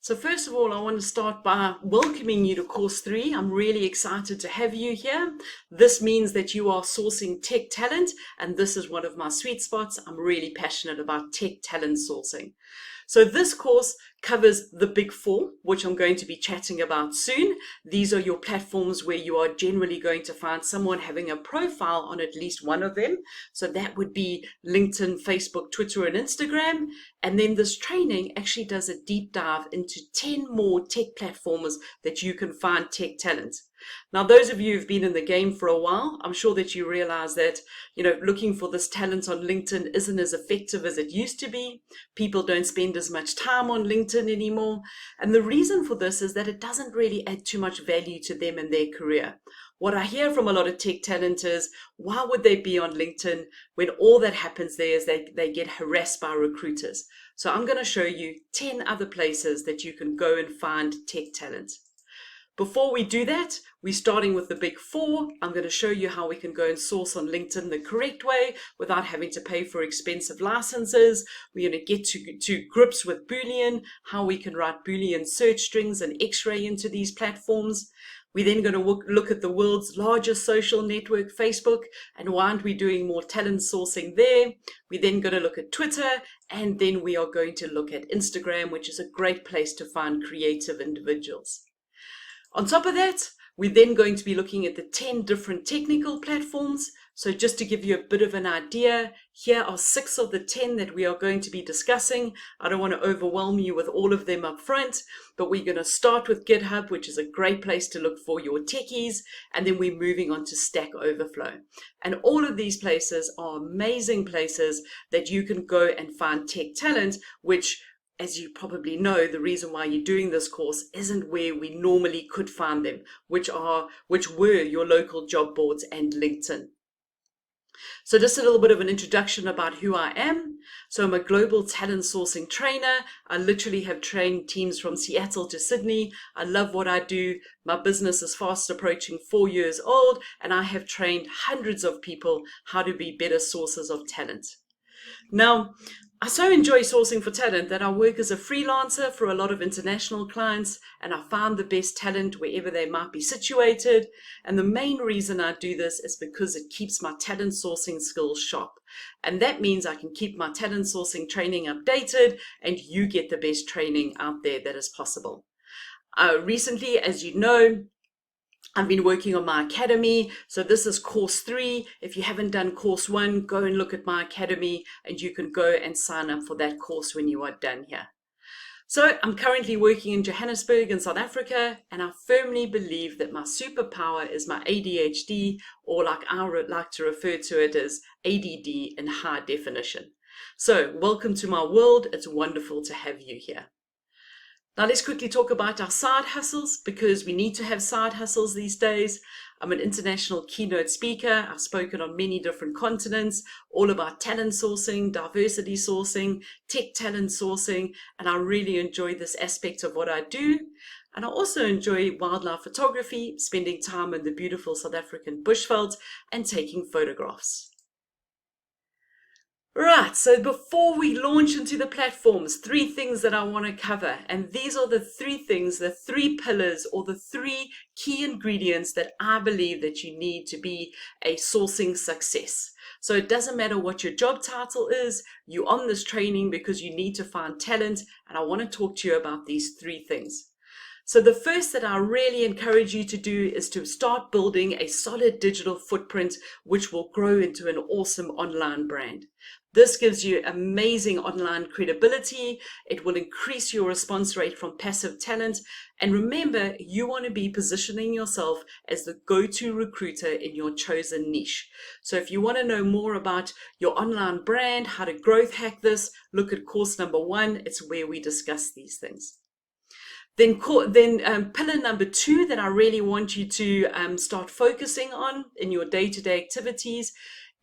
So first of all, I want to start by welcoming you to Course 3. I'm really excited to have you here. This means that you are sourcing tech talent, and this is one of my sweet spots. I'm really passionate about tech talent sourcing. So this course covers the big four, which I'm going to be chatting about soon. These are your platforms where you are generally going to find someone having a profile on at least one of them. So that would be LinkedIn, Facebook, Twitter, and Instagram. And then this training actually does a deep dive into 10 more tech platforms that you can find tech talent. Now, those of you who've been in the game for a while, I'm sure that you realize that, looking for this talent on LinkedIn isn't as effective as it used to be. People don't spend as much time on LinkedIn anymore. And the reason for this is that it doesn't really add too much value to them in their career. What I hear from a lot of tech talent is, why would they be on LinkedIn when all that happens there is they get harassed by recruiters? So I'm going to show you 10 other places that you can go and find tech talent. Before we do that, we're starting with the big four. I'm going to show you how we can go and source on LinkedIn the correct way without having to pay for expensive licenses. We're going to get to grips with Boolean, how we can write Boolean search strings and X-ray into these platforms. We're then going to look at the world's largest social network, Facebook, and why aren't we doing more talent sourcing there? We're then going to look at Twitter, and then we are going to look at Instagram, which is a great place to find creative individuals. On top of that, we're then going to be looking at the 10 different technical platforms. So just to give you a bit of an idea, here are 6 of the 10 that we are going to be discussing. I don't want to overwhelm you with all of them up front, but we're going to start with GitHub, which is a great place to look for your techies, and then we're moving on to Stack Overflow. And all of these places are amazing places that you can go and find tech talent, which, as you probably know, the reason why you're doing this course isn't where we normally could find them, which were your local job boards and LinkedIn. So just a little bit of an introduction about who I am. So I'm a global talent sourcing trainer. I literally have trained teams from Seattle to Sydney. I love what I do. My business is fast approaching 4 years old, and I have trained hundreds of people how to be better sources of talent. Now, I so enjoy sourcing for talent that I work as a freelancer for a lot of international clients, and I find the best talent wherever they might be situated. And the main reason I do this is because it keeps my talent sourcing skills sharp. And that means I can keep my talent sourcing training updated, and you get the best training out there that is possible. Recently, as you know, I've been working on my academy. So this is course 3. If you haven't done course 1, go and look at my academy and you can go and sign up for that course when you are done here. So I'm currently working in Johannesburg in South Africa, and I firmly believe that my superpower is my ADHD, or like I like to refer to it as ADD in high definition. So welcome to my world. It's wonderful to have you here. Now let's quickly talk about our side hustles, because we need to have side hustles these days. I'm an international keynote speaker. I've spoken on many different continents, all about talent sourcing, diversity sourcing, tech talent sourcing, and I really enjoy this aspect of what I do. And I also enjoy wildlife photography, spending time in the beautiful South African bushveld and taking photographs. Right, so before we launch into the platforms, 3 things that I want to cover. And these are the 3 things, the 3 pillars, or the 3 key ingredients that I believe that you need to be a sourcing success. So it doesn't matter what your job title is, you're on this training because you need to find talent. And I want to talk to you about these 3 things. So the first that I really encourage you to do is to start building a solid digital footprint, which will grow into an awesome online brand. This gives you amazing online credibility. It will increase your response rate from passive talent. And remember, you want to be positioning yourself as the go-to recruiter in your chosen niche. So if you want to know more about your online brand, how to growth hack this, look at course number 1. It's where we discuss these things. Then pillar number 2 that I really want you to start focusing on in your day-to-day activities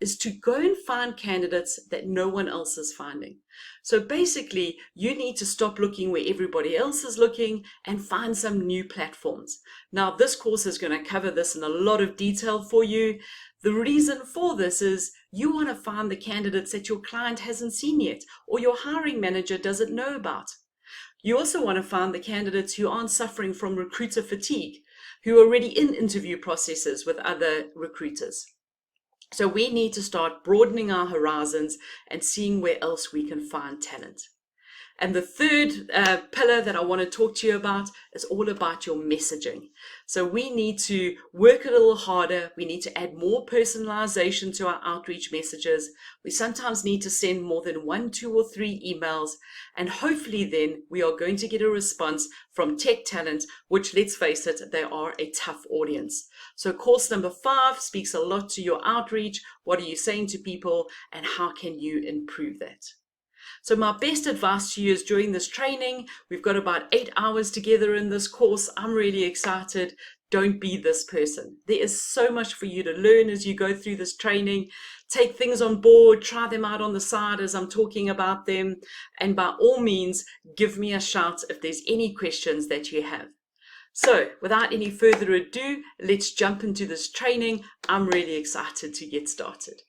is to go and find candidates that no one else is finding. So basically, you need to stop looking where everybody else is looking and find some new platforms. Now, this course is going to cover this in a lot of detail for you. The reason for this is you want to find the candidates that your client hasn't seen yet or your hiring manager doesn't know about. You also want to find the candidates who aren't suffering from recruiter fatigue, who are already in interview processes with other recruiters. So we need to start broadening our horizons and seeing where else we can find talent. And the third pillar that I want to talk to you about is all about your messaging. So we need to work a little harder. We need to add more personalization to our outreach messages. We sometimes need to send more than 1, 2, or 3 emails. And hopefully then we are going to get a response from tech talent, which, let's face it, they are a tough audience. So course number 5 speaks a lot to your outreach. What are you saying to people, and how can you improve that? So my best advice to you is during this training, we've got about 8 hours together in this course. I'm really excited. Don't be this person. There is so much for you to learn as you go through this training. Take things on board, try them out on the side as I'm talking about them. And by all means, give me a shout if there's any questions that you have. So without any further ado, let's jump into this training. I'm really excited to get started.